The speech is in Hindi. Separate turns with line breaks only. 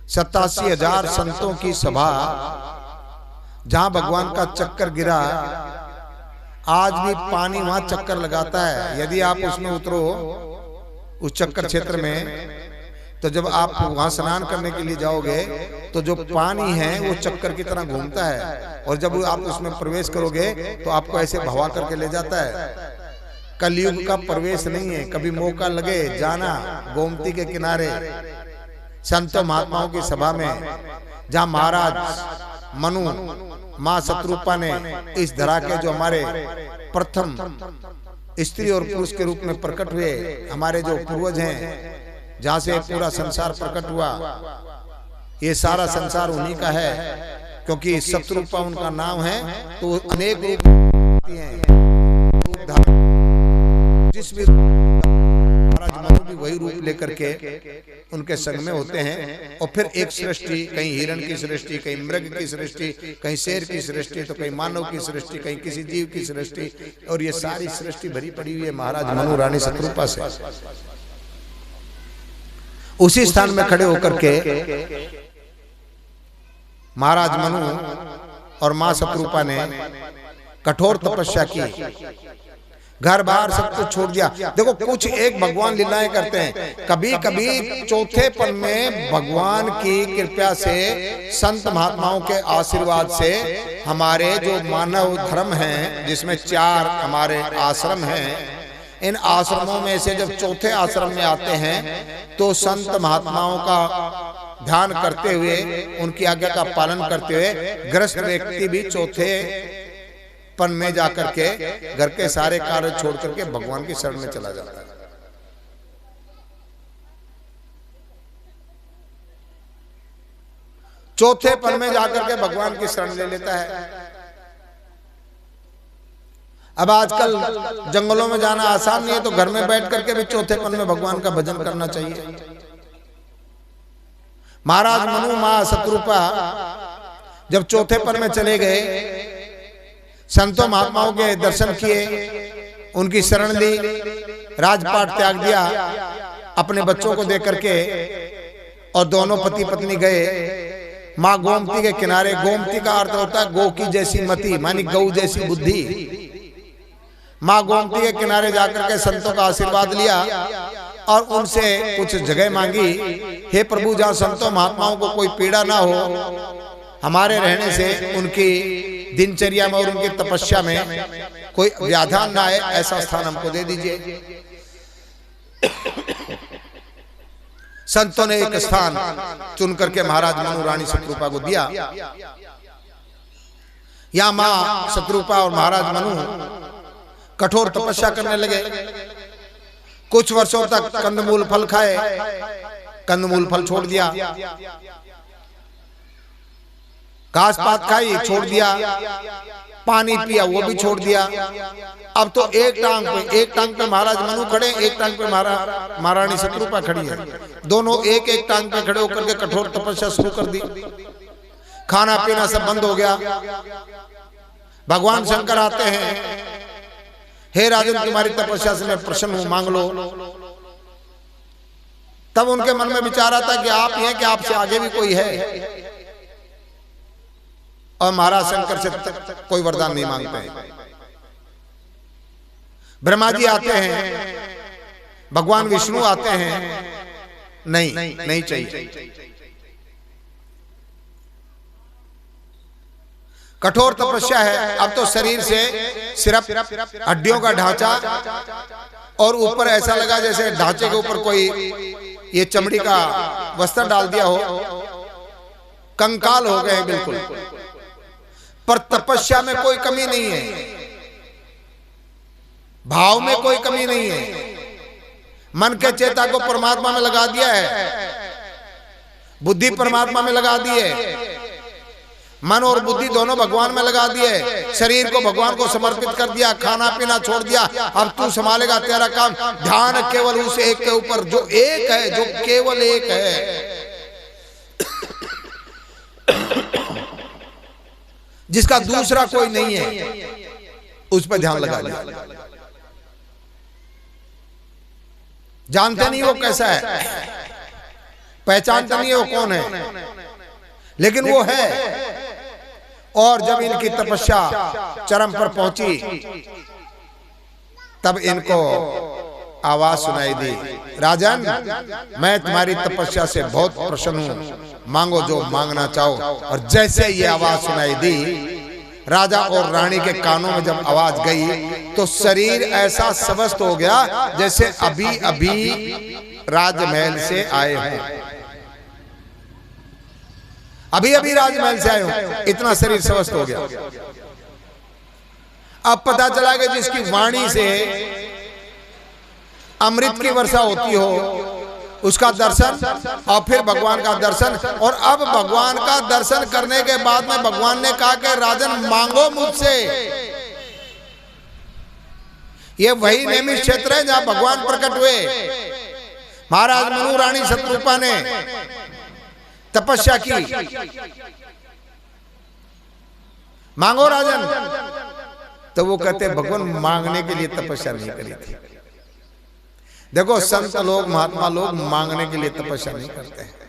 87,000 संतों की सभा, जहां भगवान का चक्कर गिरा, आज भी पानी वहां चक्कर लगाता है। यदि आप उसमें उतरो उस चक्कर क्षेत्र में, तो जब आप वहां स्नान करने के लिए जाओगे तो जो पानी है वो चक्कर की तरह घूमता है, और जब आप उसमें प्रवेश करोगे तो आपको ऐसे भवा करके ले जाता है। कलयुग का प्रवेश नहीं है, कभी मौका लगे जाना गोमती के किनारे संतों महात्माओं की सभा में, जहां महाराज मनु मां शत्रुपा ने इस धरा के जो हमारे प्रथम स्त्री और पुरुष के रूप में प्रकट हुए, हमारे जो पूर्वज हैं, जहां से पूरा संसार प्रकट हुआ। ये सारा संसार उन्हीं का है, क्योंकि शत्रुपा उनका नाम है। तो अनेक रूप हैं, जिस भी महाराज मनु भी वही रूप लेकर के उनके संग में होते हैं। और फिर एक सृष्टि, कहीं हिरण की सृष्टि, कहीं मृग की सृष्टि, कहीं शेर की सृष्टि, तो कहीं मानव की सृष्टि, कहीं किसी जीव की सृष्टि, और ये सारी सृष्टि भरी पड़ी हुई है महाराज मनु रानी शत्रुपा से। उसी स्थान में खड़े होकर के महाराज मनु और मां शत्रुपा ने कठोर तपस्या की, घर बार सब कुछ छोड़ दिया। देखो, कुछ एक भगवान लीलाएं करते हैं। कभी कभी चौथे पन में भगवान की कृपा से, संत महात्माओं के आशीर्वाद से, हमारे जो मानव धर्म हैं, जिसमें 4 हमारे आश्रम हैं, इन आश्रमों में से जब चौथे आश्रम में आते हैं तो संत महात्माओं का ध्यान करते हुए, उनकी आज्ञा का पालन करते हुए ग्रस्त व्यक्ति भी चौथे पन में जाकर के घर के सारे कार्य छोड़ करके भगवान की शरण में चला जाता है। चौथे पन में जाकर के भगवान की शरण ले लेता है। अब आजकल जंगलों में जाना आसान नहीं है, तो घर में बैठ करके भी चौथे पन में भगवान का भजन करना चाहिए। महाराज मनु मां शत्रुपा जब चौथे पन में चले गए, संतों महात्माओं के दर्शन किए, उनकी शरण ली, राजपाट त्याग दिया अपने बच्चों को देकर के, और दोनों पति पत्नी गए मां गोमती के किनारे। गोमती का अर्थ होता है गौ की जैसी मति, मानी गौ जैसी बुद्धि। मां गोमती के किनारे जाकर के संतों का आशीर्वाद लिया और उनसे कुछ जगह मांगी। हे प्रभु, जहां संतों महात्माओं को कोई पीड़ा ना हो, हमारे रहने से उनकी दिनचर्या में और उनकी तपस्या में कोई व्याधान ना आए, ऐसा स्थान हमको दे दीजिए। संतों ने एक स्थान चुन करके महाराज मनु रानी शत्रुपा को दिया। यहां मां शत्रुपा और महाराज मनु कठोर तपस्या करने लगे। कुछ वर्षों तक कंदमूल फल खाए, कंदमूल फल छोड़ दिया, घास पात खाई छोड़ दिया, पानी पिया वो भी छोड़ दिया। अब तो एक टांग पे महाराज मनु खड़े, एक टांग पे महारानी शत्रुपा खड़ी है। दोनों एक एक टांग पे खड़े होकर के कठोर तपस्या शुरू कर दी। खाना पीना सब बंद हो गया। भगवान शंकर आते हैं, हे राजन, तुम्हारी तपस्या से मैं प्रसन्न हूं, मांग लो। तब उनके मन में विचार आता कि आप ही हैं कि आपसे आगे भी कोई है? और महाराज शंकर से कोई वरदान नहीं मांगते हैं। ब्रह्मा जी आते हैं, भगवान विष्णु आते हैं, नहीं चाहिए। कठोर तपस्या है। अब तो शरीर से सिर्फ हड्डियों का ढांचा, और ऊपर ऐसा लगा जैसे ढांचे के ऊपर कोई ये चमड़ी का वस्त्र डाल दिया हो, कंकाल हो गए बिल्कुल। पर तपस्या में कोई कमी नहीं है, भाव में कोई कमी नहीं है। मन के चेता को परमात्मा में लगा दिया है, बुद्धि परमात्मा में लगा दी है, मन और बुद्धि दोनों भगवान में लगा दिए, शरीर को भगवान को समर्पित कर दिया, खाना पीना छोड़ दिया। अब तू संभालेगा तेरा काम। ध्यान केवल उस एक के ऊपर जो एक है, जो केवल एक है, जिसका दूसरा कोई नहीं है, उस पर ध्यान लगा लिया। जानते नहीं वो कैसा है। पहचानता नहीं है वो कौन है, लेकिन वो है। और जब इनकी तपस्या चरम पर पहुंची तब इनको आवाज सुनाई दी, राजन मैं तुम्हारी तपस्या से बहुत प्रसन्न हूं, मांगो जो मांगना चाहो। और जैसे ये आवाज सुनाई दी, राजा और रानी के कानों में जब आवाज गई तो शरीर ऐसा स्वस्थ हो गया जैसे अभी अभी राजमहल से आए हों, अभी अभी राजमहल से आए हो, इतना शरीर स्वस्थ हो गया। अब पता चला कि जिसकी वाणी से अमृत की वर्षा होती हो उसका दर्शन, और फिर भगवान का दर्शन। और अब भगवान का दर्शन करने के बाद में भगवान ने कहा कि राजन मांगो मुझसे। ये वही नेमिष क्षेत्र है जहां भगवान प्रकट हुए। महाराज मनु रानी शत्रुपा ने तपस्या की, मांगो राजन। तो वो कहते भगवान मांगने के लिए तपस्या नहीं करी थी। देखो संत लोग महात्मा लोग मांगने के लिए तपस्या नहीं करते हैं।